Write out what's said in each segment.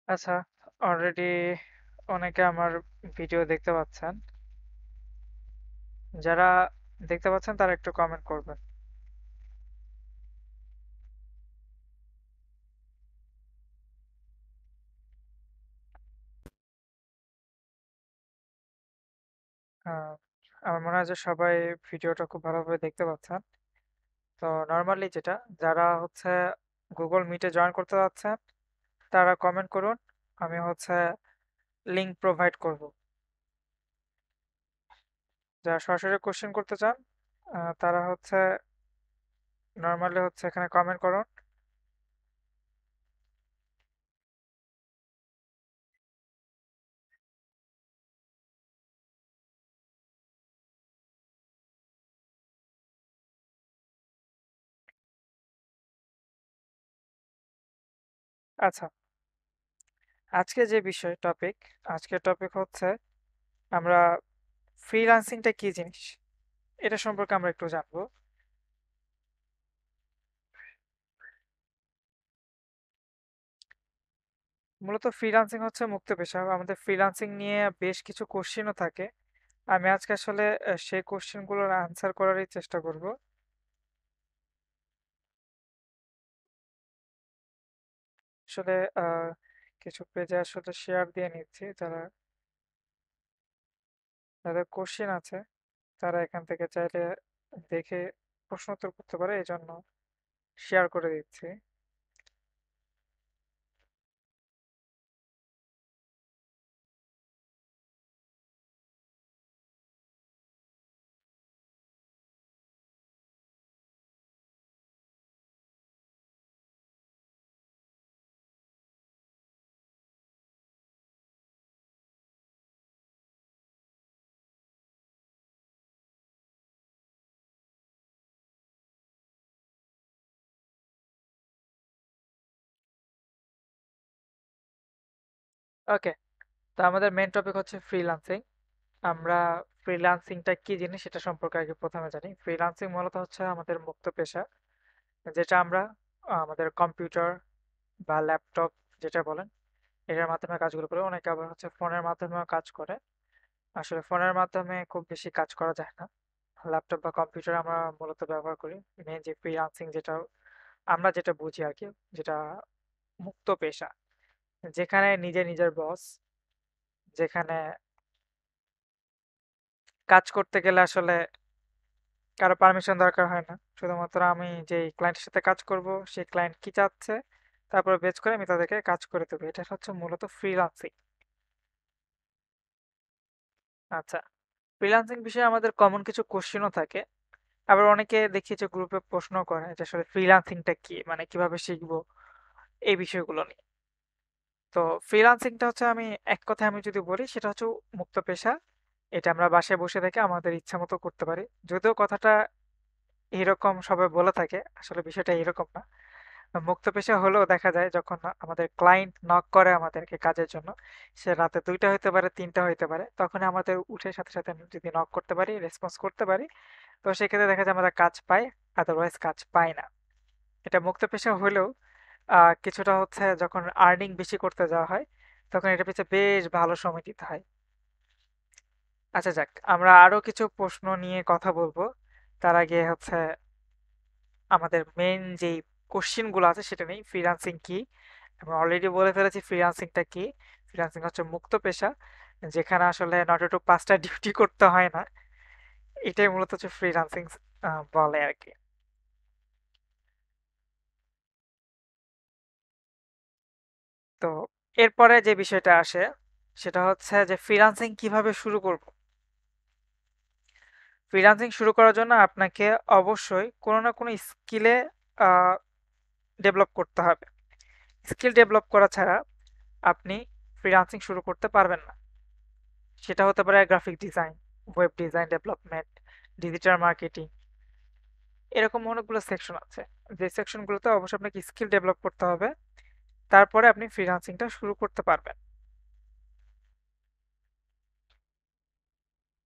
আচ্ছা, অলরেডি অনেকে আমার ভিডিও দেখতে পাচ্ছেন। যারা দেখতে পাচ্ছেন তারা একটু কমেন্ট করবেন। আহ, আমার মনে হয় যে সবাই ভিডিওটা খুব ভালোভাবে দেখতে পাচ্ছেন। তো নর্মালি যেটা, যারা হচ্ছে গুগল মিটে জয়েন করতে যাচ্ছেন তারা কমেন্ট করুন। আমি হচ্ছে লিংক প্রোভাইড করব। যারা সরাসরি কোশ্চেন করতে চান তারা হচ্ছে নর্মালি হচ্ছে এখানে কমেন্ট করুন। আচ্ছা, আজকে যে বিষয় টপিক, আজকের টপিক হচ্ছে আমরা ফ্রিল্যান্সিংটা কি জিনিস এটা সম্পর্কে আমরা একটু জানবো। মূলত ফ্রিল্যান্সিং হচ্ছে মুক্ত পেশা। আমাদের ফ্রিল্যান্সিং নিয়ে বেশ কিছু কোশ্চেনও থাকে। আমি আজকে আসলে সেই কোশ্চেনগুলোর আনসার করারই চেষ্টা করব। আসলে আহ, কিছু পেজে আসলে শেয়ার দিয়ে নিচ্ছি, যারা যাদের কোশ্চেন আছে তারা এখান থেকে চাইলে দেখে প্রশ্ন উত্তর করতে পারে, এই জন্য শেয়ার করে দিচ্ছি। ওকে, তো আমাদের মেন টপিক হচ্ছে ফ্রিল্যান্সিং। আমরা ফ্রিল্যান্সিংটা কি জিনিস সেটা সম্পর্কে আগে প্রথমে জানি। ফ্রিল্যান্সিং মূলত হচ্ছে আমাদের মুক্ত পেশা, যেটা আমরা আমাদের কম্পিউটার বা ল্যাপটপ যেটা বলেন এটার মাধ্যমে কাজগুলো করে। অনেকে আবার হচ্ছে ফোনের মাধ্যমেও কাজ করে। আসলে ফোনের মাধ্যমে খুব বেশি কাজ করা যায় না। ল্যাপটপ বা কম্পিউটার আমরা মূলত ব্যবহার করি। মেন যে ফ্রিল্যান্সিং, যেটা আমরা যেটা বুঝি আর কি, যেটা মুক্ত পেশা, যেখানে নিজে নিজের বস, যেখানে কাজ করতে গেলে আসলে কারো পারমিশন দরকার হয় না। শুধুমাত্র আমি যে ক্লায়েন্টের সাথে কাজ করব, সেই ক্লায়েন্ট কি চাচ্ছে তারপরে বেচ করে আমি তাদেরকে কাজ করে দেবো। এটা হচ্ছে মূলত ফ্রিল্যান্সিং। আচ্ছা, ফ্রিল্যান্সিং বিষয়ে আমাদের কমন কিছু কোশ্চেনও থাকে। আবার অনেকে দেখি যে গ্রুপে প্রশ্ন করে যে আসলে ফ্রিল্যান্সিংটা কি, মানে কিভাবে শিখবো, এই বিষয়গুলো নিয়ে। তো ফ্রিল্যান্সিংটা হচ্ছে, আমি এক কথায় আমি যদি বলি, সেটা হচ্ছে মুক্ত পেশা। এটা আমরা বাসায় বসে থেকে আমাদের ইচ্ছা মতো করতে পারি। যদিও কথাটা এরকম সবাই বলে থাকে, আসলে বিষয়টা এরকম না। মুক্ত পেশা হলেও দেখা যায় যখন আমাদের ক্লায়েন্ট নক করে আমাদেরকে কাজের জন্য, সে রাতে 2টা হইতে পারে, 3টা হইতে পারে, তখন আমাদের উঠে সাথে সাথে আমি যদি নক করতে পারি, রেসপন্স করতে পারি, তো সেক্ষেত্রে দেখা যায় আমরা কাজ পাই, আদারওয়াইজ কাজ পাই না। এটা মুক্ত পেশা হলেও কিছুটা হচ্ছে যখন আর্নিং বেশি করতে যাওয়া হয় তখন এটা পিছনে বেশ ভালো সময় দিতে হয়। আচ্ছা, যাক, আমরা আরো কিছু প্রশ্ন নিয়ে কথা বলবো। তার আগে হচ্ছে আমাদের মেন যেই কোশ্চিন গুলো আছে সেটা নেই। ফ্রিল্যান্সিং কি? আমি অলরেডি বলে ফেলেছি ফ্রিল্যান্সিংটা কি। ফ্রিল্যান্সিং হচ্ছে মুক্ত পেশা, যেখানে আসলে 9টা to 5টা ডিউটি করতে হয় না। এটাই মূলত হচ্ছে ফ্রিল্যান্সিং বলে আর কি। তো এরপরে যে বিষয়টা আসে সেটা হচ্ছে যে ফ্রিল্যান্সিং কিভাবে শুরু করব। ফ্রিল্যান্সিং শুরু করার জন্য আপনাকে অবশ্যই কোনো না কোনো স্কিলে ডেভেলপ করতে হবে। স্কিল ডেভেলপ করা ছাড়া আপনি ফ্রিল্যান্সিং শুরু করতে পারবেন না। সেটা হতে পারে graphic design, web design development, digital marketing, এরকম অনেকগুলো সেকশন আছে। যে সেকশনগুলোতে অবশ্যই আপনাকে স্কিল ডেভেলপ করতে হবে, তারপরে আপনি ফ্রিল্যান্সিংটা শুরু করতে পারবেন।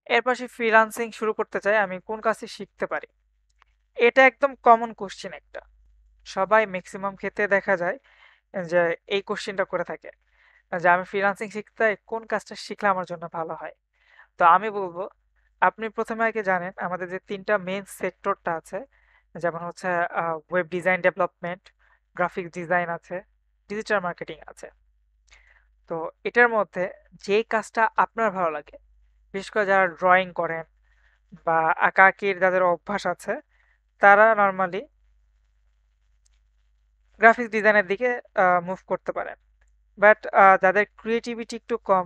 এরপর সে ফ্রিল্যান্সিং শুরু করতে চাই, আমি কোন কাজটি শিখতে পারি। এটা একদম কমন কোশ্চেন একটা। সবাই ম্যাক্সিমাম ক্ষেত্রে দেখা যায় যে এই কোশ্চেনটা করে থাকে। যে আমি ফ্রিল্যান্সিং শিখতে চাই, কোন কাজটা শিখলে আমার জন্য ভালো হয়। তো আমি বলবো, আপনি প্রথমে আগে জানেন আমাদের যে তিনটা মেইন সেক্টরটা আছে, যেমন হচ্ছে web design development, graphics design আছে, ডিজিটাল মার্কেটিং আছে। তো এটার মধ্যে যে কাজটা আপনার ভালো লাগে, বিশেষ করে যারা ড্রয়িং করেন বা আঁকাআঁকির যাদের অভ্যাস আছে, তারা নর্মালি গ্রাফিক্স ডিজাইনের দিকে মুভ করতে পারেন। বাট যাদের ক্রিয়েটিভিটি একটু কম,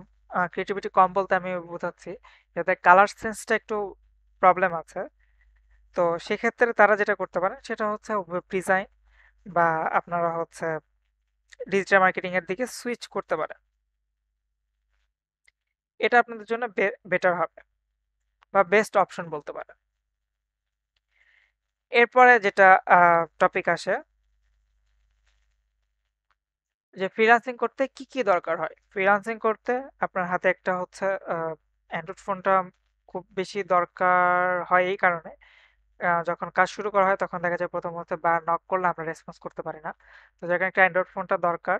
ক্রিয়েটিভিটি কম বলতে আমি বোঝাচ্ছি যাদের কালার সেন্সটা একটু প্রবলেম আছে, তো সেক্ষেত্রে তারা যেটা করতে পারেন সেটা হচ্ছে ওয়েব ডিজাইন বা আপনারা হচ্ছে ডিজিটাল মার্কেটিং এর দিকে সুইচ করতে পারেন। এটা আপনাদের জন্য বেটার হবে বা বেস্ট অপশন বলতে পারেন। এরপরে যেটা টপিক আসে, যে ফ্রিল্যান্সিং করতে কি কি দরকার হয়। ফ্রিল্যান্সিং করতে আপনার হাতে একটা হচ্ছে অ্যান্ড্রয়েড ফোনটা খুব বেশি দরকার হয় এই কারণে, যখন কাজ শুরু করা হয় তখন দেখা যায় প্রথমত বা নক করলে আমরা রেসপন্স করতে পারি না। তো যেখানে একটা অ্যান্ড্রয়েড ফোনটা দরকার,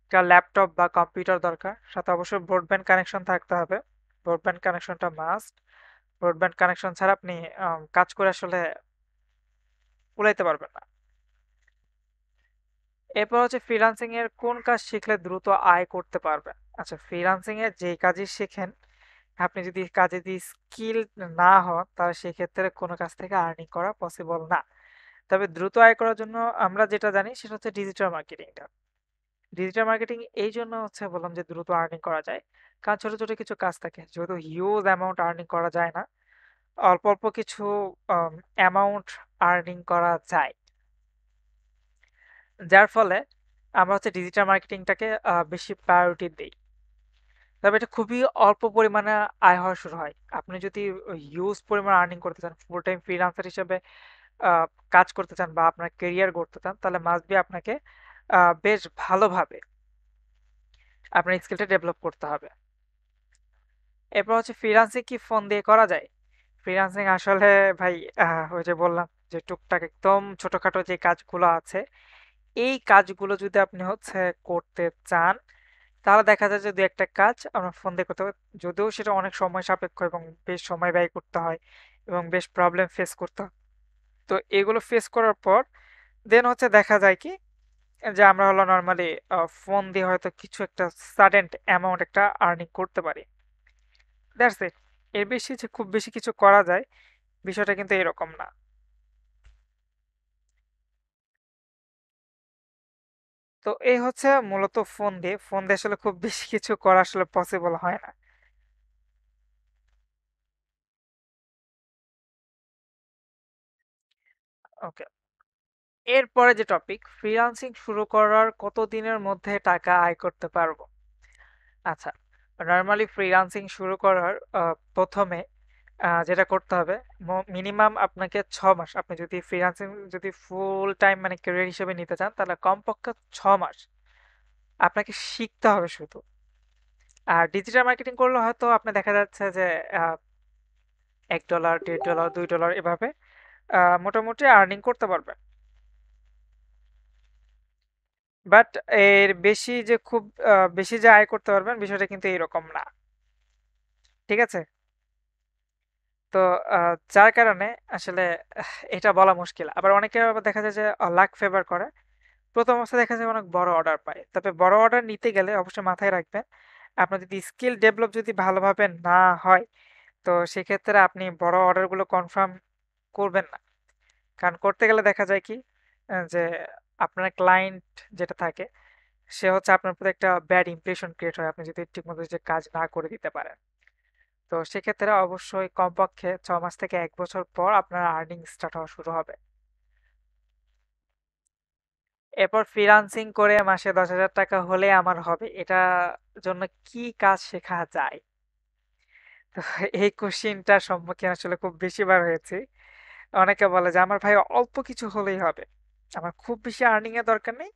একটা ল্যাপটপ বা কম্পিউটার দরকার, সাথে অবশ্যই ব্রডব্যান্ড কানেকশন থাকতে হবে। ব্রডব্যান্ড কানেকশনটা মাস্ট। ব্রডব্যান্ড কানেকশন ছাড়া আপনি কাজ করে আসলে কুলাইতে পারবেন না। এরপর হচ্ছে ফ্রিল্যান্সিং এর কোন কাজ শিখলে দ্রুত আয় করতে পারবেন। আচ্ছা, ফ্রিল্যান্সিং এর যে কাজই শেখেন, আপনি যদি কাজে দিয়ে স্কিল না হন, তাহলে সেক্ষেত্রে কোনো কাজ থেকে আর্নিং করা পসিবল না। তবে দ্রুত আয় করার জন্য আমরা যেটা জানি সেটা হচ্ছে ডিজিটাল মার্কেটিংটা। ডিজিটাল মার্কেটিং এই জন্য হচ্ছে বললাম যে দ্রুত আর্নিং করা যায়, কারণ ছোট ছোট কিছু কাজ থাকে, যেহেতু হিউজ অ্যামাউন্ট আর্নিং করা যায় না, অল্প অল্প কিছু অ্যামাউন্ট আর্নিং করা যায়, যার ফলে আমরা হচ্ছে ডিজিটাল মার্কেটিংটাকে বেশি প্রায়োরিটি দিই। তবে এটা খুবই অল্প পরিমাণে আয় হওয়া শুরু হয়। আপনি যদি হিউজ পরিমাণ আর্নিং করতে চান, ফুল টাইম ফ্রিল্যান্সার হিসেবে আহ, কাজ করতে চান বা আপনার কেরিয়ার গড়তে চান, তাহলে মাস্ট বি আপনাকে বেশ ভালোভাবে আপনার স্কিলটা ডেভেলপ করতে হবে। এরপর হচ্ছে ফ্রিল্যান্সিং কি ফোন দিয়ে করা যায়? ফ্রিল্যান্সিং আসলে ভাই, ওই যে বললাম যে টুকটাক একদম ছোটখাটো যে কাজগুলো আছে, এই কাজগুলো যদি আপনি হচ্ছে করতে চান, তাহলে দেখা যায় যে দু একটা কাজ আমরা ফোন দিয়ে করতে হবে, যদিও সেটা অনেক সময় সাপেক্ষ এবং বেশ সময় ব্যয় করতে হয় এবং বেশ প্রবলেম ফেস করতে হয়। তো এগুলো ফেস করার পর দেন হচ্ছে দেখা যায় কি, যে আমরা হলো নর্মালি ফোন দিয়ে হয়তো কিছু একটা সাডেন অ্যামাউন্ট একটা আর্নিং করতে পারি। That's it. এর বেশি যে খুব বেশি কিছু করা যায়, বিষয়টা কিন্তু এরকম না। তো এই হচ্ছে মূলত ফোন দিয়ে আসলে খুব বেশি কিছু করা আসলে পসিবল হয় না। ওকে, এরপরে যে টপিক, ফ্রিল্যান্সিং শুরু করার কত দিনের মধ্যে টাকা আয় করতে পারবো। আচ্ছা, নর্মালি ফ্রিল্যান্সিং শুরু করার প্রথমে যেটা করতে হবে, মিনিমাম আপনাকে 6 মাস, আপনি যদি ফ্রিল্যান্সিং যদি ফুল টাইম মানে ক্যারিয়ার হিসেবে নিতে চান, তাহলে কমপক্ষে 6 মাস আপনাকে শিখতে হবে শুধু। আর ডিজিটাল মার্কেটিং করলে হয়তো আপনি দেখা যাচ্ছে যে $1, $1.5, $2 এভাবে মোটামুটি আর্নিং করতে পারবেন। বাট এর বেশি যে খুব বেশি যে আয় করতে পারবেন, বিষয়টা কিন্তু এরকম না। ঠিক আছে? তো যার কারণে আসলে এটা বলা মুশকিল। আবার অনেকে আবার দেখা যায় যে লাক ফেভার করে, প্রথম অবস্থায় দেখা যায় অনেক বড় অর্ডার পায়। তবে বড় অর্ডার নিতে গেলে অবশ্যই মাথায় রাখবেন, আপনার যদি স্কিল ডেভেলপ যদি ভালোভাবে না হয়, তো সেক্ষেত্রে আপনি বড় অর্ডারগুলো কনফার্ম করবেন না। কারণ করতে গেলে দেখা যায় কি, যে আপনার ক্লায়েন্ট যেটা থাকে, সে হচ্ছে আপনার প্রতি একটা ব্যাড ইমপ্রেশন ক্রিয়েট হয় আপনি যদি ঠিকমতো যে কাজ না করে দিতে পারেন। তো সেক্ষেত্রে অবশ্যই কমপক্ষে 6 মাস থেকে 1 বছর পর আপনার আর্নিং স্টার্ট হওয়া শুরু হবে। এরপর ফ্রিল্যান্সিং করে মাসে 10,000 টাকা হলে আমার হবে, এটা জন্য কি কাজ শেখা যায়? তো এই কোশ্চিনটার সম্মুখীন আসলে খুব বেশিবার হয়েছি। অনেকে বলে যে আমার ভাই অল্প কিছু হলেই হবে, আমার খুব বেশি আর্নিং এর দরকার নেই,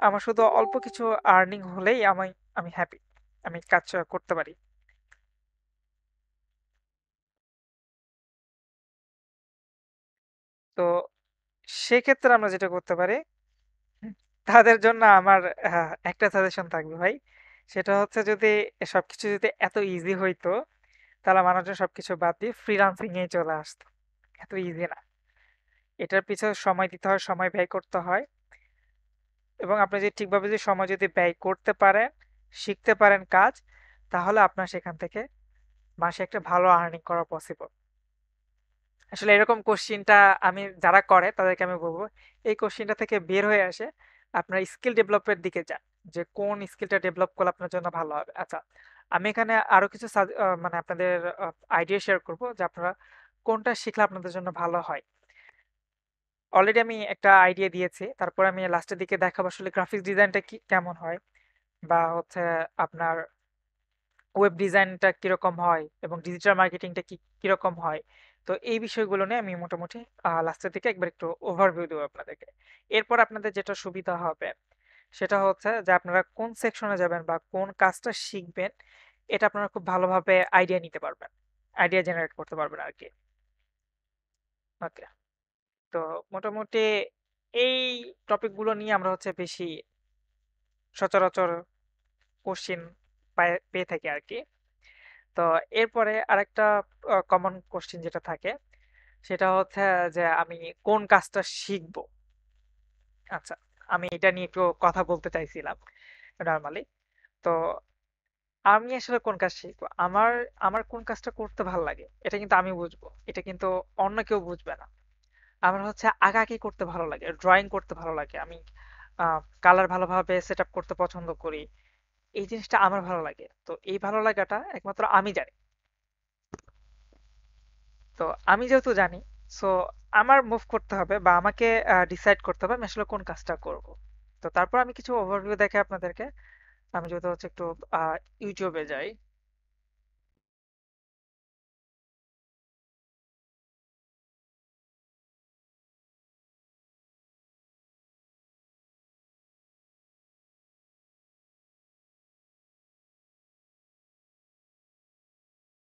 আমার শুধু অল্প কিছু আর্নিং হলেই আমি আমি হ্যাপি, আমি কাজ করতে পারি। তো সেক্ষেত্রে আমরা যেটা করতে পারি, হুম, তাদের জন্য আমার একটা সাজেশন থাকবে ভাই, সেটা হচ্ছে যদি সবকিছু যদি এত ইজি হইতো তাহলে মানুষজন সবকিছু বাদ দিয়ে ফ্রিল্যান্সিং এ চলে আসতো। এত ইজি না। এটার পিছনে সময় দিতে হয়, সময় ব্যয় করতে হয়, এবং আপনি যদি ঠিকভাবে যদি সময় যদি ব্যয় করতে পারেন, শিখতে পারেন কাজ, তাহলে আপনার সেখান থেকে মাসে একটা ভালো আর্নিং করা পসিবল। আসলে এরকম কোশ্চিনটা আমি যারা করে তাদেরকে আমি বলবো এই কোশ্চিনটা থেকে বের হয়ে আসে আপনার স্কিল ডেভেলপের দিকে যান, যে কোন স্কিলটা ডেভেলপ করলে আপনার জন্য ভালো হবে। আচ্ছা, আমি এখানে আরো কিছু মানে আপনাদের আইডিয়া শেয়ার করব যে আপনারা কোনটা শিখলে আপনাদের জন্য ভালো হয়। অলরেডি আমি একটা আইডিয়া দিয়েছি, তারপর আমি লাস্টের দিকে দেখাবো আসলে গ্রাফিক্স ডিজাইনটা কি কেমন হয়, বা হচ্ছে আপনার ওয়েব ডিজাইনটা কিরকম হয় এবং ডিজিটাল মার্কেটিংটা কিরকম হয়। তো এই বিষয়গুলো নিয়ে আমি মোটামুটি লাস্টের দিকে একবার একটু ওভারভিউ দেবো আপনাদেরকে। এরপর আপনাদের যেটা সুবিধা হবে সেটা হচ্ছে যে আপনারা কোন সেকশনে যাবেন বা কোন কাজটা শিখবেন, এটা আপনারা খুব ভালোভাবে আইডিয়া নিতে পারবেন, আইডিয়া জেনারেট করতে পারবেন আর কি। ওকে, তো মোটামুটি এই টপিকগুলো নিয়ে আমরা হচ্ছে বেশি সচরাচর কোশ্চিন পেয়ে থাকি আর কি। তো এরপরে আরেকটা কমন কোশ্চেন যেটা থাকে সেটা হচ্ছে যে আমি কোন কাজটা শিখবো। আচ্ছা, আমি এটা নিয়ে একটু কথা বলতে চাইছিলাম নর্মালি। তো আমি আসলে কোন কাজ শিখবো, আমার আমার কোন কাজটা করতে ভালো লাগে এটা কিন্তু আমি বুঝবো, এটা কিন্তু অন্য কেউ বুঝবে না। আমার হচ্ছে আঁকাআঁকি করতে ভালো লাগে, ড্রয়িং করতে ভালো লাগে, আমি কালার ভালোভাবে সেট আপ করতে পছন্দ করি। এই জিনিসটা আমার ভালো লাগে, তো এই ভালো লাগাটা একমাত্র আমি জানি। তো আমি যেহেতু জানি, সো আমার মুভ করতে হবে বা আমাকে ডিসাইড করতে হবে আমি আসলে কোন কাজটা করব। তো তারপর আমি কিছু ওভারভিউ দেখে আপনাদেরকে, আমি যেহেতু হচ্ছে একটু ইউটিউবে যাই।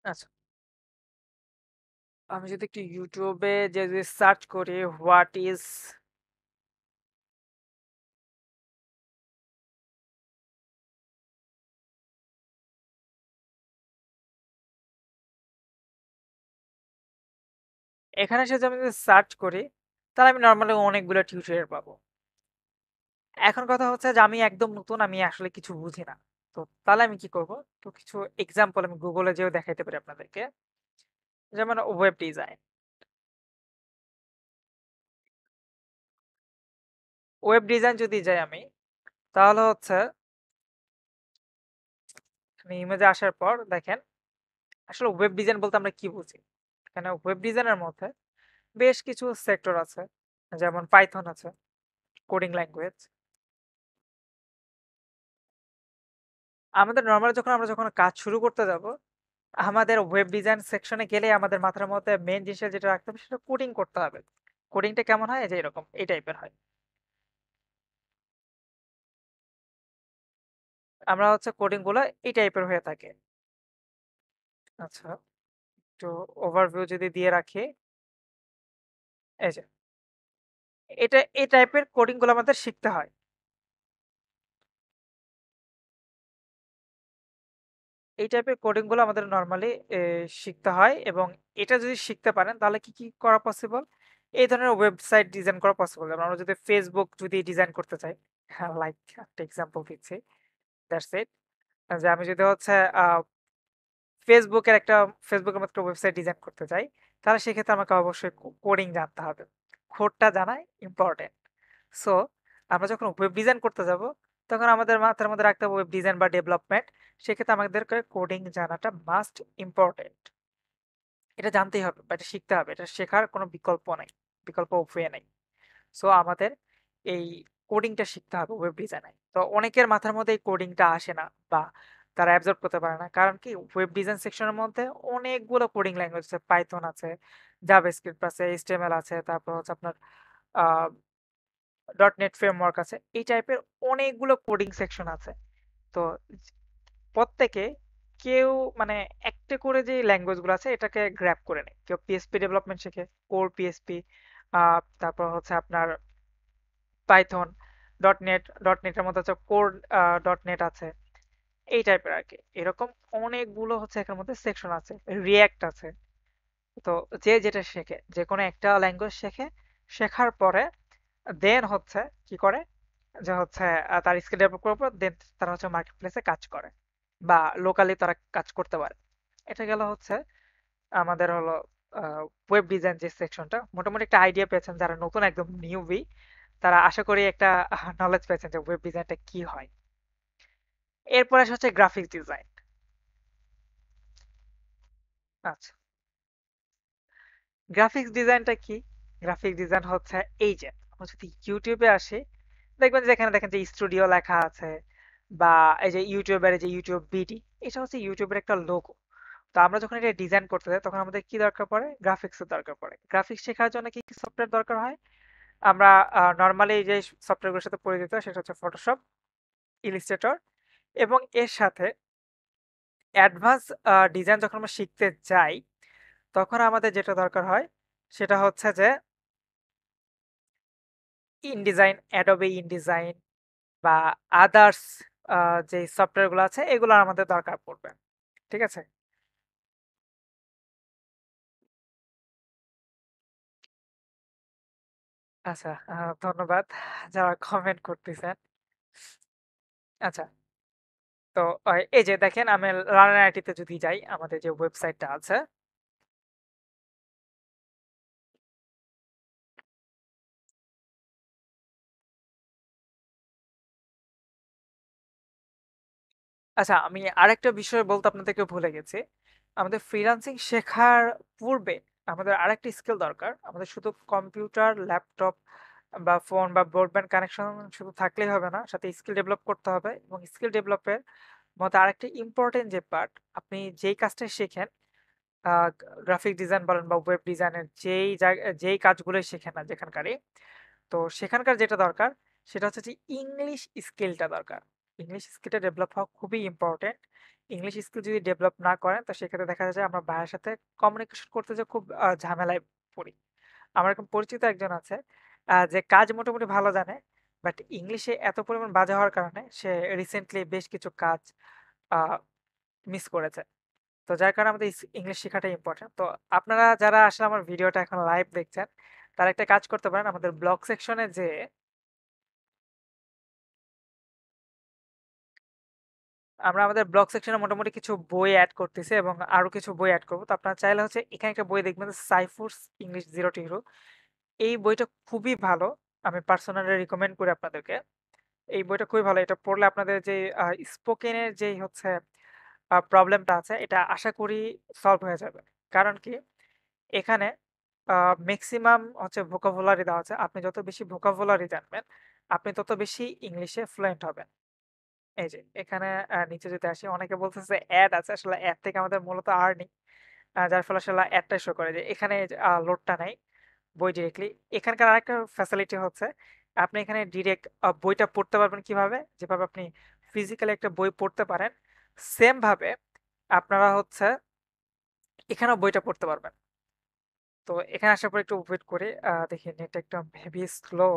আচ্ছা, আমি যদি একটু ইউটিউবে যে যদি সার্চ করি হোয়াট ইজ, এখানে এসে আমি যদি সার্চ করি তাহলে আমি নর্মালি অনেকগুলো টিউটোরিয়াল পাবো। এখন কথা হচ্ছে যে আমি একদম নতুন, আমি আসলে কিছু বুঝি না। তো তাহলে আমি কি করব, তো কিছু এক্সাম্পল আমি গুগলে যেও দেখাইতে পারি আপনাদেরকে। যেমন ওয়েব ডিজাইন, ওয়েব ডিজাইন যদি যাই আমি, তাহলে হচ্ছে আমি ইমেজে আসার পর দেখেন আসলে ওয়েব ডিজাইন বলতে আমরা কি বুঝি। এখানে ওয়েব ডিজাইনের মধ্যে বেশ কিছু সেক্টর আছে, যেমন পাইথন আছে, কোডিং ল্যাঙ্গুয়েজ। আমাদের নর্মালি যখন আমরা যখন কাজ শুরু করতে যাব, আমাদের ওয়েব ডিজাইন সেকশনে গেলে আমাদের মাথার মধ্যে মেইন জিনিসটা যেটা রাখতে হবে সেটা কোডিং করতে হবে। কোডিংটা কেমন হয়, এই যে এরকম এই টাইপের হয়। আমরা হচ্ছে কোডিং গুলো এই টাইপের হয়ে থাকে। আচ্ছা, একটু ওভারভিউ যদি দিয়ে রাখি, এই যে এটা এই টাইপের কোডিং গুলো আমাদের শিখতে হয়। এই টাইপের কোডিং গুলো আমাদের নর্মালি শিখতে হয়, এবং এটা যদি শিখতে পারেন তাহলে কি কি করা পসিবল, এই ধরনের ওয়েবসাইট ডিজাইন করা পসিবল। যেমন আমরা যদি ফেসবুক যদি ডিজাইন করতে চাই, হ্যাঁ, লাইক একটা এক্সাম্পল দিচ্ছি, দ্যাটস ইট, যে আমি যদি হচ্ছে ফেসবুকের একটা ফেসবুকের মতো ওয়েবসাইট ডিজাইন করতে চাই, তাহলে সেক্ষেত্রে আমাকে অবশ্যই কোডিং জানতে হবে। কোডটা জানা ইম্পর্টেন্ট। সো আমরা যখন ওয়েব ডিজাইন করতে যাব, তখন আমাদের মাথার মধ্যে রাখতে হবে ওয়েব ডিজাইন বা ডেভেলপমেন্ট, সেক্ষেত্রে আমাদেরকে কোডিং জানাটা মাস্ট ইম্পর্টেন্ট। এটা জানতেই হবে বা এটা শিখতে হবে, এটা শেখার কোনো বিকল্প নাই, বিকল্প ওয়ে নাই। সো আমাদের এই কোডিংটা শিখতে হবে ওয়েব ডিজাইনে। তো অনেকের মাথার মধ্যে এই কোডিংটা আসে না, বা তারা অ্যাবজর্ব করতে পারে না, কারণ কি ওয়েব ডিজাইন সেকশনের মধ্যে অনেকগুলো কোডিং ল্যাঙ্গুয়েজ আছে, পাইথন আছে, জাভাস্ক্রিপ্ট আছে, এইচটিএমএল আছে, তারপর হচ্ছে আপনার ডট নেট ফ্রেমওয়ার্ক আছে, এই টাইপের অনেকগুলো কোডিং সেকশন আছে। তো প্রত্যেকে কেউ মানে একটা করে যে ল্যাঙ্গুয়েজ গুলো আছে এটাকে গ্র্যাব করে নেয়। কেউ পিএসপি ডেভেলপমেন্ট শেখে, কোর পিএসপি, তারপর হচ্ছে আপনার পাইথন, ডট নেটের মধ্যে হচ্ছে কোর ডট নেট আছে। এই টাইপের আর কি। এরকম অনেকগুলো হচ্ছে এখানের মধ্যে সেকশন আছে, রিয়্যাক্ট আছে। তো যে যেটা শেখে, যে কোনো একটা ল্যাঙ্গুয়েজ শেখে, শেখার পরে দেন হচ্ছে কি করে, যে হচ্ছে তার স্কিল ডেভেলপ করার পর দেন তারা হচ্ছে মার্কেট প্লেসে কাজ করে বা লোকালি তারা কাজ করতে পারে। এটা গেল হচ্ছে আমাদের হলো ওয়েব ডিজাইন যে সেকশনটা। মোটামুটি একটা আইডিয়া পেয়েছেন যারা নতুন একদম নিউবি, তারা আশা করি একটা নলেজ পেয়েছেন যে ওয়েব ডিজাইনটা কি হয়। এরপর আসে হচ্ছে গ্রাফিক্স ডিজাইন। আচ্ছা, গ্রাফিক্স ডিজাইনটা কি? গ্রাফিক ডিজাইন হচ্ছে এই যে আমরা যদি ইউটিউবে আসি, দেখবেন যে এখানে দেখেন যে স্টুডিও লেখা আছে, বা এই যে ইউটিউবের যে ইউটিউব বিডি, এটা হচ্ছে ইউটিউবের একটা লোগো। তো আমরা যখন এটা ডিজাইন করতে যাই তখন আমাদের কি দরকার পড়ে? গ্রাফিক্সের দরকার পড়ে। গ্রাফিক্স শেখার জন্য কি কি সফটওয়্যার দরকার হয়? আমরা নর্মালি যে সফটওয়্যারগুলোর সাথে পরিচিত সেটা হচ্ছে ফটোশপ, ইলিস্ট্রেটর, এবং এর সাথে অ্যাডভান্স ডিজাইন যখন আমরা শিখতে যাই তখন আমাদের যেটা দরকার হয় সেটা হচ্ছে যে ইনডিজাইন, অ্যাডোবে ইনডিজাইন বা আদার্স যে সফটওয়্যারগুলো আছে এগুলো আমাদের দরকার পড়বে। ঠিক আছে? আচ্ছা, ধন্যবাদ যারা কমেন্ট করতেছেন। আচ্ছা, তো এই যে দেখেন আমি লার্নার আইটিতে যদি যাই, আমাদের যে ওয়েবসাইটটা আছে, আচ্ছা আমি আরেকটা বিষয় বলতে আপনাদেরকে ভুলে গেছি। আমাদের ফ্রিল্যান্সিং শেখার পূর্বে আমাদের আরেকটা স্কিল দরকার। আমাদের শুধু কম্পিউটার, ল্যাপটপ বা ফোন বা ব্রডব্যান্ড কানেকশন শুধু থাকলেই হবে না, সাথে স্কিল ডেভেলপ করতে হবে। এবং স্কিল ডেভেলপের মধ্যে আরেকটা ইম্পর্টেন্ট যে পার্ট, আপনি যেই কাজটা শেখেন, গ্রাফিক ডিজাইন বলেন বা ওয়েব ডিজাইনের যেই কাজগুলোই শেখেন না যেখানকারই, তো সেখানকার যেটা দরকার সেটা হচ্ছে যে ইংলিশ স্কিলটা দরকার। ইংলিশ স্কিলটা ডেভেলপ হওয়া খুবই ইম্পর্টেন্ট। ইংলিশ স্কিল যদি ডেভেলপ না করেন তো সেক্ষেত্রে দেখা যায় যে আমরা বাইরের সাথে কমিউনিকেশন করতে যে খুব ঝামেলায় পড়ি। আমার এরকম পরিচিত একজন আছে, যে কাজ মোটামুটি ভালো জানে, বাট ইংলিশে এত পরিমাণ বাজে হওয়ার কারণে সে রিসেন্টলি বেশ কিছু কাজ মিস করেছে। তো যার কারণে আমাদের ইংলিশ শেখাটা ইম্পর্টেন্ট। তো আপনারা যারা আসলে আমার ভিডিওটা এখন লাইভ দেখছেন, তারা একটা কাজ করতে পারেন, আমাদের ব্লগ সেকশনে যে আমরা আমাদের ব্লগ সেকশনে মোটামুটি কিছু বই অ্যাড করতেছি এবং আরো কিছু বই অ্যাড করবো। তো আপনারা চাইলে হচ্ছে এখানে একটা বই দেখবেন, সাইফুরস ইংলিশ জিরো টু হিরো। এই বইটা খুবই ভালো, আমি পার্সোনালি রিকমেন্ড করি আপনাদেরকে। এই বইটা খুবই ভালো, এটা পড়লে আপনাদের যে স্পোকেনের যেই হচ্ছে প্রবলেমটা আছে এটা আশা করি সলভ হয়ে যাবে। কারণ কি, এখানে ম্যাক্সিমাম হচ্ছে ভোকাবুলারি দেওয়া আছে। আপনি যত বেশি ভোকাবুলারি জানবেন আপনি তত বেশি ইংলিশে ফ্লুয়েন্ট হবেন। এই যে এখানে নিচে যদি আসি, অনেকে বলতেছে অ্যাড আছে, আসলে অ্যাড থেকে আমাদের মূলত আর্নিং, যার ফলে আসলে অ্যাডটাই শো করে যে এখানে লোডটা নাই, বই ডিরেক্টলি। এখানকার আরেকটা ফ্যাসিলিটি হচ্ছে আপনি এখানে ডিরেক্ট বইটা পড়তে পারবেন। কিভাবে? যেভাবে আপনি ফিজিক্যালি একটা বই পড়তে পারেন, সেম ভাবে আপনারা হচ্ছে এখানেও বইটা পড়তে পারবেন। তো এখানে আসার পর একটু ওয়েট করে দেখি, নেট একটু হেভি স্লো।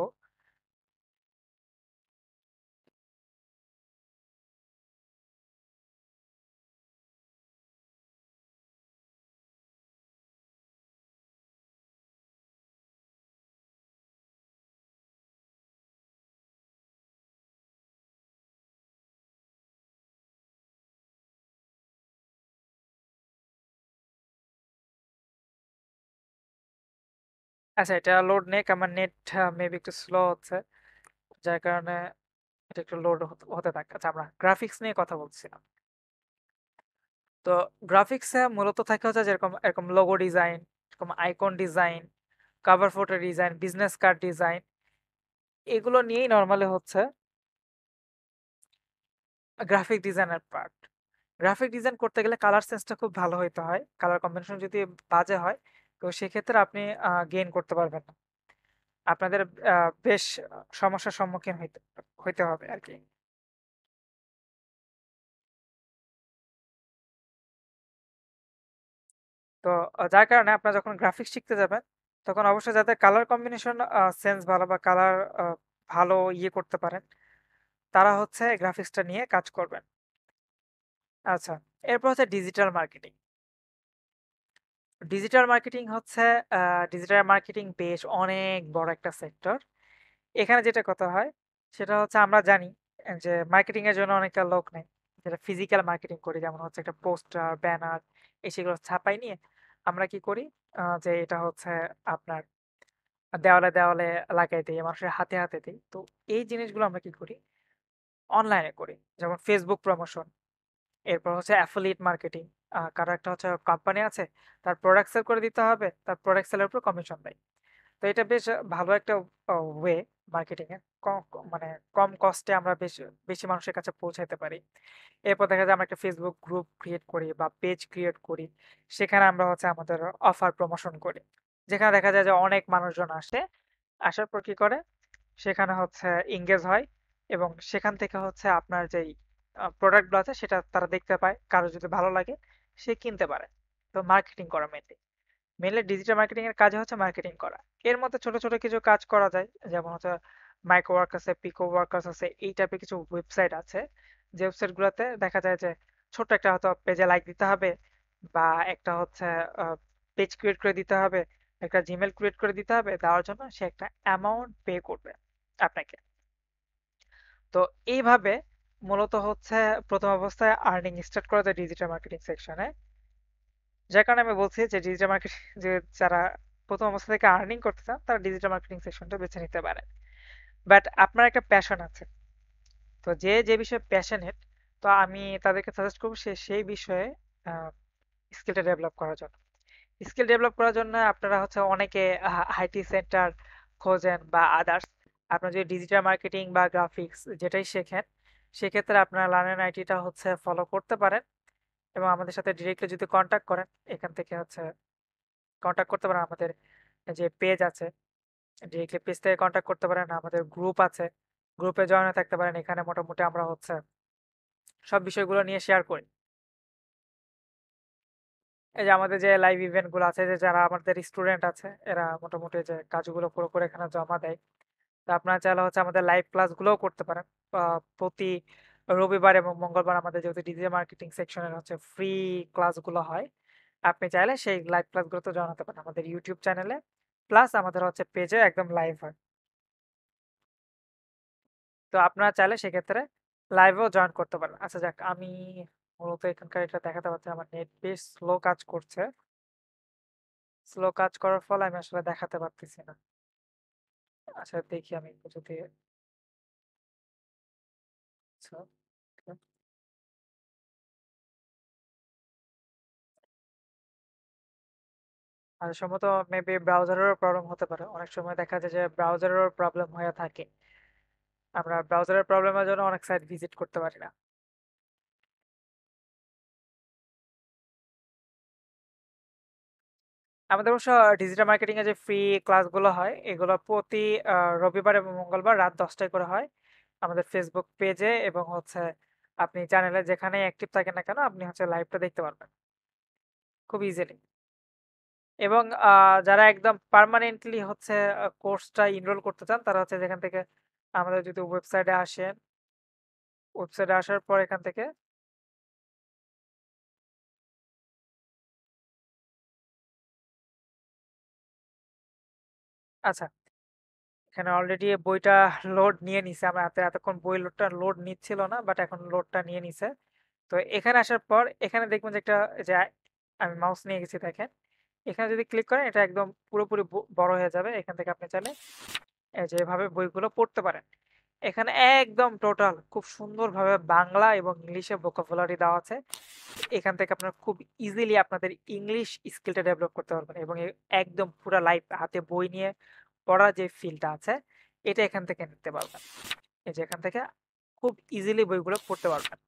আচ্ছা, এটা লোড নেক, আমার নেট মেবি একটু স্লো হচ্ছে, যার কারণে এটা একটু লোড হতে থাকে। আচ্ছা, আমরা গ্রাফিক্স নিয়ে কথা বলছিলাম। তো গ্রাফিক্সে মূলত থাকে হচ্ছে যেরকম এরকম লোগো ডিজাইন, এরকম icon design, cover photo design, business card design, এগুলো নিয়েই নর্মালি হচ্ছে গ্রাফিক ডিজাইনের পার্ট। গ্রাফিক ডিজাইন করতে গেলে কালার সেন্সটা খুব ভালো হইতে হয়। কালার কম্বিনেশন যদি বাজে হয় তো সেক্ষেত্রে আপনি গেইন করতে পারবেন না। আপনাদের বেশ সমস্যার সম্মুখীন হইতে হইতে হবে আর কি। তো যার কারণে আপনারা যখন গ্রাফিক্স শিখতে যাবেন তখন অবশ্যই যাদের কালার কম্বিনেশন সেন্স ভালো বা কালার ভালো ইয়ে করতে পারেন, তারা হচ্ছে গ্রাফিক্সটা নিয়ে কাজ করবেন। আচ্ছা, এরপর হচ্ছে ডিজিটাল মার্কেটিং। ডিজিটাল মার্কেটিং হচ্ছে ডিজিটাল মার্কেটিং বেশ অনেক বড় একটা সেক্টর। এখানে যেটা কথা হয় সেটা হচ্ছে আমরা জানি যে মার্কেটিং এর জন্য অনেকটা লোক নেই, যেটা ফিজিক্যাল মার্কেটিং করি, যেমন হচ্ছে একটা পোস্টার, ব্যানার এই সেগুলো ছাপাই নিয়ে আমরা কি করি, যে এটা হচ্ছে আপনার দেওয়ালে দেওয়ালে লাগাই দিই, মানুষের হাতে হাতে দিই। তো এই জিনিসগুলো আমরা কি করি, অনলাইনে করি। যেমন ফেসবুক প্রমোশন, এরপর হচ্ছে অ্যাফিলিয়েট মার্কেটিং। কারো একটা হচ্ছে কোম্পানি আছে, তার প্রোডাক্ট সেল করে দিতে হবে, তার প্রোডাক্ট সেলের উপর কমিশন দেয়। তো এটা বেশ ভালো একটা ওয়ে মার্কেটিং এর। মানে কম কস্টে আমরা বেশ বেশি মানুষের কাছে পৌঁছাতে পারি। এরপর দেখা যায় আমরা একটা ফেসবুক গ্রুপ ক্রিয়েট করি বা পেজ ক্রিয়েট করি, সেখানে আমরা হচ্ছে আমাদের অফার প্রমোশন করি, যেখানে দেখা যায় যে অনেক মানুষজন আসে। আসার পর কি করে, সেখানে হচ্ছে এঙ্গেজ হয়, এবং সেখান থেকে হচ্ছে আপনার যেই প্রোডাক্টগুলো আছে সেটা তারা দেখতে পায়, কারো যদি ভালো লাগে সে কিনতে পারে। তো মার্কেটিং করা মেনলি, ডিজিটাল মার্কেটিং এর কাজ হচ্ছে মার্কেটিং করা। এর মধ্যে ছোট ছোট কিছু কাজ করা যায়, যেমন হচ্ছে মাইক্রো ওয়ার্ক আছে, পিকো ওয়ার্কার্স আছে, এই টাইপের কিছু ওয়েবসাইট আছে, যে ওয়েবসাইট গুলোতে দেখা যায় যে ছোট্ট একটা হয়তো পেজে লাইক দিতে হবে, বা একটা হচ্ছে পেজ ক্রিয়েট করে দিতে হবে, একটা জিমেল ক্রিয়েট করে দিতে হবে, দেওয়ার জন্য সে একটা অ্যামাউন্ট পে করবে আপনাকে। তো এইভাবে মূলত হচ্ছে প্রথম অবস্থায় আর্নিং স্টার্ট করা যায় ডিজিটাল মার্কেটিং সেকশনে। যার কারণে আমি বলছি যে ডিজিটাল মার্কেটিং, যে যারা প্রথম অবস্থা থেকে আর্নিং করতে চান তারা ডিজিটাল মার্কেটিং সেকশনটা বেছে নিতে পারেন। বাট আপনার একটা প্যাশন আছে, তো যে যে বিষয়ে প্যাশনেট, তো আমি তাদেরকে সাজেস্ট করবো সে সেই বিষয়ে স্কিলটা ডেভেলপ করার জন্য। স্কিল ডেভেলপ করার জন্য আপনারা হচ্ছে অনেকে আইটি সেন্টার খোঁজেন বা আদার্স। আপনার যদি ডিজিটাল মার্কেটিং বা গ্রাফিক্স যেটাই শেখেন, সেক্ষেত্রে আপনারা লার্ন আইটিটা হচ্ছে ফলো করতে পারেন, এবং আমাদের সাথে ডিরেক্টলি যদি কন্ট্যাক্ট করেন, এখান থেকে হচ্ছে কন্ট্যাক্ট করতে পারেন। আমাদের যে পেজ আছে, ডিরেক্টলি পেজ থেকে কন্ট্যাক্ট করতে পারেন। আমাদের গ্রুপ আছে, গ্রুপে জয়েন হয়ে থাকতে পারেন। এখানে মোটামুটি আমরা হচ্ছে সব বিষয়গুলো নিয়ে শেয়ার করি। এই যে আমাদের যে লাইভ ইভেন্ট গুলো আছে, যে যারা আমাদের স্টুডেন্ট আছে এরা মোটামুটি যে কাজগুলো পুরো করে এখানে জমা দেয়। তো আপনারা চাইলে হচ্ছে আমাদের লাইভ ক্লাস গুলোও করতে পারেন। প্রতি রবিবার এবং মঙ্গলবার আমাদের যেহেতু ডিজিটাল মার্কেটিং সেকশনের হচ্ছে ফ্রি ক্লাসগুলো হয়, আপনি চাইলে সেই লাইভ ক্লাসগুলোতে জয়েন হতে পারেন আমাদের ইউটিউব চ্যানেলে, প্লাস আমাদের হচ্ছে পেজে একদম লাইভ হয়। তো আপনারা চাইলে সেক্ষেত্রে লাইভেও জয়েন করতে পারেন। আচ্ছা যাক, আমি মূলত এখানকার এটা দেখাতে পাচ্ছি আমার নেট বেশ স্লো কাজ করছে। স্লো কাজ করার ফলে আমি আসলে দেখাতে পারতেছি না। আচ্ছা দেখি আমি একটু যদি, আচ্ছা, okay। আর সম্ভবত মেবি ব্রাউজারেরও প্রবলেম হতে পারে, অনেক সময় দেখা যায় যে ব্রাউজারেরও প্রবলেম হয়ে থাকে। আমরা ব্রাউজারের প্রবলেমের জন্য অনেক সাইট ভিজিট করতে পারি না। আমাদের অবশ্য ডিজিটাল মার্কেটিং এর যে ফ্রি ক্লাসগুলো হয় এগুলো প্রতি রবিবার এবং মঙ্গলবার রাত 10টায় করে হয় আমাদের ফেসবুক পেজে, এবং হচ্ছে আপনি চ্যানেলে যেখানে অ্যাক্টিভ থাকেন না কেন আপনি হচ্ছে লাইভটা দেখতে পারবেন খুব ইজিলি। এবং যারা একদম পার্মানেন্টলি হচ্ছে কোর্সটা ইনরোল করতে চান, তারা হচ্ছে যেখান থেকে আমাদের যদি ওয়েবসাইটে আসেন, ওয়েবসাইটে আসার পর এখান থেকে, আচ্ছা, এখানে অলরেডি বইটা লোড নিয়ে নিছে। আমার হাতে এতক্ষণ বই লোডটা লোড নিচ্ছিল না, বাট এখন লোডটা নিয়ে নিছে। তো এখানে আসার পর এখানে দেখবেন যে একটা, যে আমি মাউস নিয়ে গেছি দেখেন, এখানে যদি ক্লিক করেন এটা একদম পুরোপুরি বড় হয়ে যাবে। এখান থেকে আপনি চাইলে এই যে এভাবে বইগুলো পড়তে পারেন। এখানে একদম টোটাল খুব সুন্দরভাবে বাংলা এবং ইংলিশে ভোকাবুলারি দেওয়া আছে। এখান থেকে আপনারা খুব ইজিলি আপনাদের ইংলিশ স্কিলটা ডেভেলপ করতে পারবেন, এবং একদম পুরো লাইভ হাতে বই নিয়ে পড়া যে ফিলটা আছে এটা এখান থেকে নিতে পারবেন। এই যে এখান থেকে খুব ইজিলি বইগুলো পড়তে পারবেন।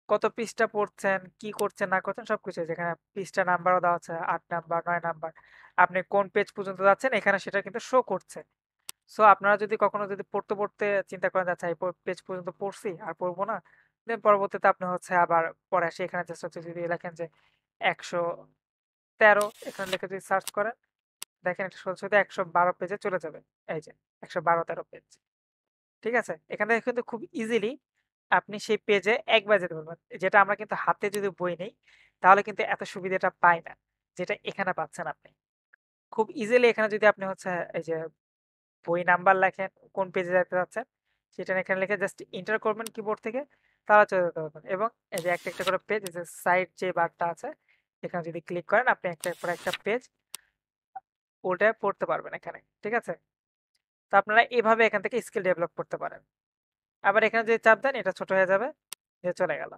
কত পৃষ্ঠা পড়ছেন, কি করছেন না করছেন সবকিছু, যেখানে পৃষ্ঠা নাম্বারও দেওয়া আছে, 8 নাম্বার, 9 নাম্বার, আপনি কোন পেজ পর্যন্ত যাচ্ছেন এখানে সেটা কিন্তু শো করছে। সো আপনারা যদি কখনো যদি পড়তে পড়তে চিন্তা করেন, আচ্ছা এই পেজ পর্যন্ত পড়ছি আর পড়বো না, দেন পরবর্তীতে আপনি হচ্ছে আবার পরে আসে এখানে জাস্ট হচ্ছে যদি লেখেন যে 113, এখানে লিখে যদি সার্চ করেন, দেখেন এটা সোজা সোজা 112 পেজে চলে যাবে। এই যে 112-13 পেজ। ঠিক আছে, এখান থেকে কিন্তু খুব ইজিলি আপনি সেই পেজে একবার যেতে পারবেন। যেটা আমরা কিন্তু হাতে যদি বই নেই তাহলে কিন্তু এত সুবিধাটা পাই না, যেটা এখানে পাচ্ছেন আপনি। খুব ইজিলি এখানে যদি আপনি হচ্ছে এই যে বই নাম্বার লেখেন, কোন পেজে যেতে চাচ্ছেন সেটা এখানে লিখে জাস্ট এন্টার করবেন কিবোর্ড থেকে, তাহলে চলে যেতে পারবেন। এবং এই যে একটা করে পেজ, এই যে সাইড যে বারটা আছে এখানে যদি ক্লিক করেন আপনি একটার পর একটা পেজ ওটা পড়তে পারবেন এখানে, ঠিক আছে? তো আপনারা এভাবে এখান থেকে স্কিল ডেভেলপ করতে পারেন। আবার এখানে যদি চাপ দেন এটা ছোট হয়ে যাবে, যে চলে গেল।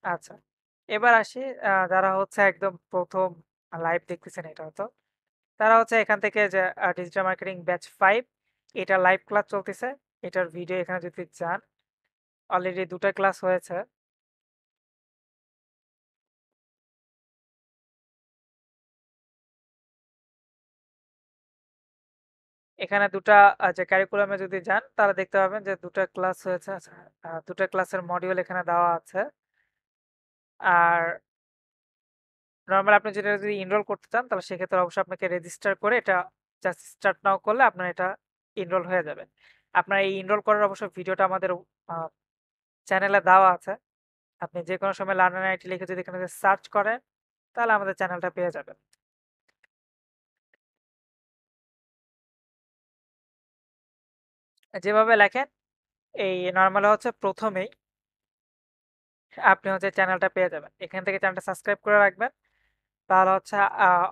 আচ্ছা, এবার আসি যারা হচ্ছে একদম প্রথম লাইভ দেখতেছেন এটা হতো, তারা হচ্ছে এখান থেকে যে ডিজিটাল মার্কেটিং ব্যাচ 5 এটা লাইভ ক্লাস চলতেছে। এটার ভিডিও এখানে যদি যান, অলরেডি 2টা ক্লাস হয়েছে। এখানে 2টা যে কারিকুলামে যদি যান তাহলে দেখতে পাবেন যে 2টা ক্লাস হয়েছে। আচ্ছা, 2টা ক্লাসের মডিউল এখানে দেওয়া আছে। আর নরমাল আপনি যেটা যদি এনরোল করতে চান তাহলে সেক্ষেত্রে অবশ্যই আপনাকে রেজিস্টার করে এটা জাস্ট স্টার্ট নাও করলে আপনার এটা এনরোল হয়ে যাবে। আপনার এই এনরোল করার অবশ্য ভিডিওটা আমাদের চ্যানেলে দেওয়া আছে। আপনি যে কোনো সময় লার্নার আইটি লিখে যদি এখানে সার্চ করেন তাহলে আমাদের চ্যানেলটা পেয়ে যাবেন। যেভাবে লেখেন এই নরমাল হচ্ছে প্রথমেই আপনি হচ্ছে চ্যানেলটা পেয়ে যাবেন। এখান থেকে চ্যানেলটা সাবস্ক্রাইব করে রাখবেন, তাহলে হচ্ছে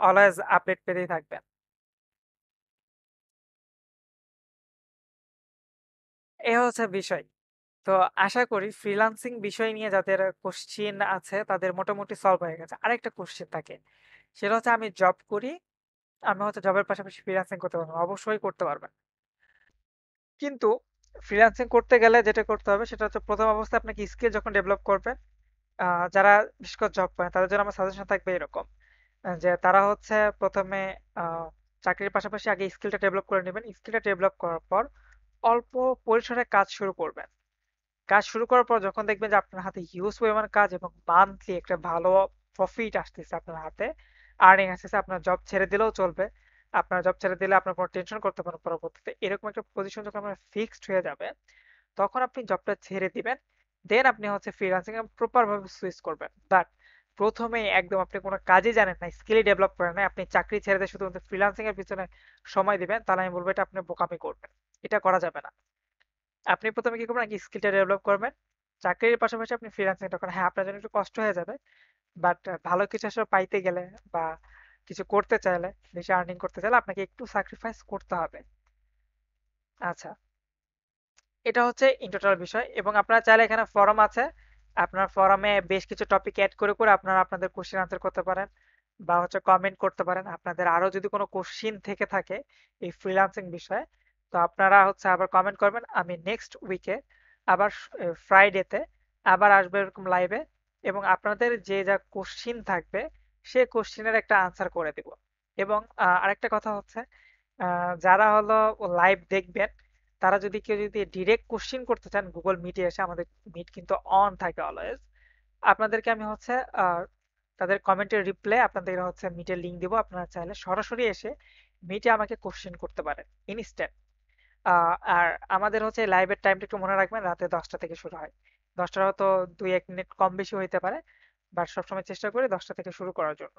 অলওয়েজ আপডেট পেতেই থাকবেন। এ হচ্ছে বিষয়। তো আশা করি ফ্রিল্যান্সিং বিষয় নিয়ে যাদের কোশ্চিন আছে তাদের মোটামুটি সলভ হয়ে গেছে। আরেকটা কোশ্চিন থাকে, সেটা হচ্ছে আমি জব করি, আমি হচ্ছে জবের পাশাপাশি ফ্রিল্যান্সিং করতে পারবো, অবশ্যই করতে পারবেন। কিন্তু ফ্রিল্যান্সিং করতে গেলে যেটা করতে হবে সেটা হচ্ছে প্রথম অবস্থায় আপনাকে স্কিল যখন ডেভেলপ করবেন, যারা বিশেষ করে জব পায় তাদের জন্য আমার সাজেশন থাকবে এরকম, যে তারা হচ্ছে প্রথমে আহ, চাকরির পাশাপাশি আগে স্কিলটা ডেভেলপ করে নেবেন। স্কিলটা ডেভেলপ করার পর অল্প পরিসরে কাজ শুরু করবেন। কাজ শুরু করার পর যখন দেখবেন যে আপনার হাতে হিউজ পরিমাণ কাজ এবং মান্থলি একটা ভালো প্রফিট আসতেছে আপনার হাতে, আর্নিং আসতেছে, আপনার জব ছেড়ে দিলেও চলবে। আপনার জব ছেড়ে দিলে আপনার কোনো টেনশন করতে পারেন পরবর্তীতে, এরকম একটা পজিশন যখন আপনার ফিক্সড হয়ে যাবে তখন আপনি জবটা ছেড়ে দিবেন। দেন আপনি হচ্ছে ফ্রিল্যান্সিং প্রপার ভাবে সুইচ করবেন। বাট প্রথমে একদম আপনি কোনো কাজই জানেন না, স্কিলই ডেভেলপ করেন না, আপনি চাকরি ছেড়ে দিয়ে শুধুমাত্র ফ্রিল্যান্সিং এর পিছনে সময় দিবেন, তাহলে আমি বলবো এটা আপনি বোকামি করবেন। এটা করা যাবে না। আপনি প্রথমে কি করবেন, আগে স্কিলটা ডেভেলপ করবেন, চাকরির পাশাপাশি আপনি ফ্রিল্যান্সিংটা করেন। হ্যাঁ, আপনার জন্য একটু কষ্ট হয়ে যাবে, বাট ভালো কিছু আসলে পাইতে গেলে বা কিছু করতে চাইলে, বেশি আর্নিং করতে চাইলে আপনাকে একটু স্যাক্রিফাইস করতে হবে। আচ্ছা, এটা হচ্ছে ইন টোটাল বিষয়। এবং আপনারা চাইলে এখানে ফরম আছে, আপনার ফরমে বেশ কিছু টপিক অ্যাড করে করে আপনারা আপনাদের কোশ্চেন আনসার করতে পারেন বা হচ্ছে কমেন্ট করতে পারেন। আপনাদের আরো যদি কোনো কোশ্চিন থেকে থাকে এই ফ্রিল্যান্সিং বিষয়ে, তো আপনারা হচ্ছে আবার কমেন্ট করবেন। আমি নেক্সট উইকে আবার ফ্রাইডেতে আবার আসবে এরকম লাইভে, এবং আপনাদের যে যা কোশ্চিন থাকবে সে কোশ্চিনের একটা আনসার করে দেব। এবং আরেকটা কথা হচ্ছে, যারা হলো লাইভ দেখবেন তারা যদি কেউ যদি ডিরেক্ট কোশ্চিন করতে চান গুগল মিটে এসে, আমাদের মিট কিন্তু অন থাকে অলওয়েজ, আপনাদেরকে আমি হচ্ছে তাদের কমেন্টের রিপ্লাই আপনাদের হচ্ছে মিটের লিংক দিব। আপনারা চাইলে সরাসরি এসে মিটে আমাকে কোশ্চেন করতে পারেন ইনস্ট্যান্ট। আর আমাদের হচ্ছে লাইভের টাইমটা একটু মনে রাখবেন, রাতে 10টা থেকে শুরু হয়। 10টার হয়তো 2-1 মিনিট কম বেশি হইতে পারে, বাট সবসময় চেষ্টা করি 10টা থেকে শুরু করার জন্য।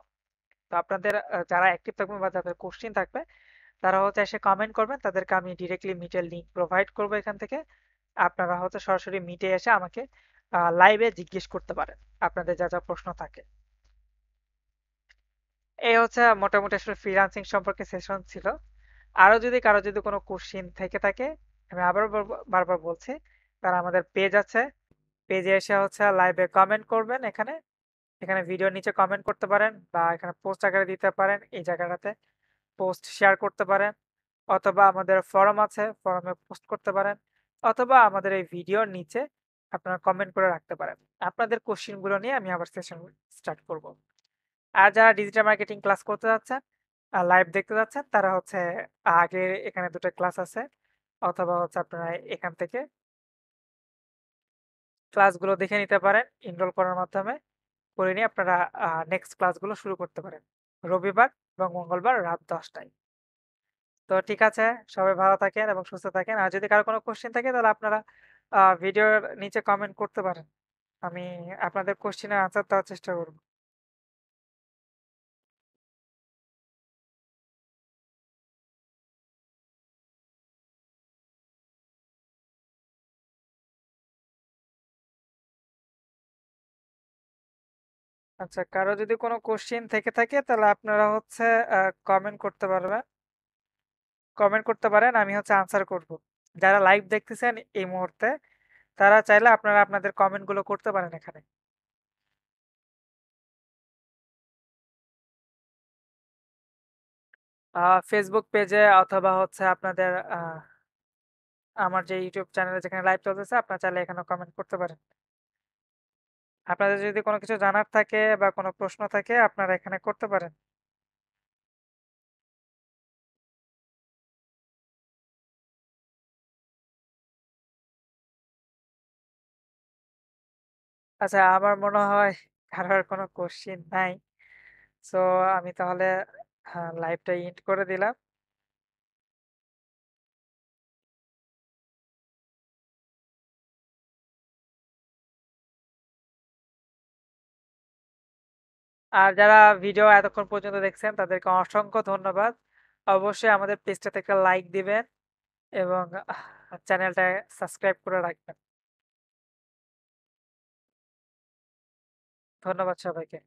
তো আপনাদের যারা অ্যাক্টিভ থাকবেন বা যাদের কোশ্চিন থাকবে তারা হচ্ছে এসে কমেন্ট করবেন, তাদেরকে আমি ডিরেক্টলি মিটের লিংক প্রোভাইড করবো এখান থেকে। আপনারা হচ্ছে সরাসরি মিটে এসে আমাকে লাইভে জিজ্ঞেস করতে পারেন আপনাদের যা যা প্রশ্ন থাকে। এই হচ্ছে মোটামুটি আসলে ফ্রিল্যান্সিং সম্পর্কে সেশন ছিল। আরো যদি কারো যদি কোনো কোশ্চিন থেকে থাকে, আমি আবার বারবার বলছি, তারা আমাদের পেজ আছে, পেজে এসে হচ্ছে লাইভে কমেন্ট করবেন। এখানে এখানে ভিডিওর নিচে কমেন্ট করতে পারেন বা এখানে পোস্ট আকারে দিতে পারেন, এই জায়গাটাতে পোস্ট শেয়ার করতে পারেন, অথবা আমাদের ফরম আছে ফরমে পোস্ট করতে পারেন, অথবা আমাদের এই ভিডিওর নিচে আপনারা কমেন্ট করে রাখতে পারেন। আপনাদের কোশ্চিন গুলো নিয়ে আমি আবার সেশন স্টার্ট করব। আর যারা ডিজিটাল মার্কেটিং ক্লাস করতে যাচ্ছেন আর লাইভ দেখতে যাচ্ছেন তারা হচ্ছে আগে এখানে 2টা ক্লাস আছে, অথবা হচ্ছে আপনারা এখান থেকে ক্লাসগুলো দেখে নিতে পারেন এনরোল করার মাধ্যমে। করে নিয়ে আপনারা নেক্সট ক্লাসগুলো শুরু করতে পারেন রবিবার এবং মঙ্গলবার রাত 10টায়। তো ঠিক আছে, সবাই ভালো থাকেন এবং সুস্থ থাকেন। আর যদি কারো কোনো কোশ্চেন থাকে তাহলে আপনারা ভিডিওর নিচে কমেন্ট করতে পারেন। আমি আপনাদের কোশ্চেনের আনসার দেওয়ার চেষ্টা করব। আচ্ছা, কারো যদি কোনো কোশ্চেন থেকে থাকে তাহলে আপনারা হচ্ছে কমেন্ট করতে পারবেন। কমেন্ট করতে পারেন, আমি হচ্ছে আনসার করব। যারা লাইভ দেখতেছেন এই মুহূর্তে তারা চাইলে আপনারা আপনাদের কমেন্টগুলো করতে পারেন এখানে। ফেসবুক পেজে অথবা হচ্ছে আপনাদের আমার যে ইউটিউব চ্যানেলে যেখানে লাইভ চলতেছে আপনারা চাইলে এখানে কমেন্ট করতে পারেন। আপনাদের যদি কোনো কিছু জানার থাকে বা কোনো প্রশ্ন থাকে আপনারা এখানে করতে পারেন। আচ্ছা, আমার মনে হয় কারোর কোনো কোশ্চিন নাই। সো আমি তাহলে লাইভটা এন্ড করে দিলাম। আর যারা ভিডিও এতক্ষণ পর্যন্ত দেখছেন তাদেরকে অসংখ্য ধন্যবাদ। অবশ্যই আমাদের পেজটাতে একটা লাইক দিবেন এবং চ্যানেলটা সাবস্ক্রাইব করে রাখবেন। ধন্যবাদ সবাইকে।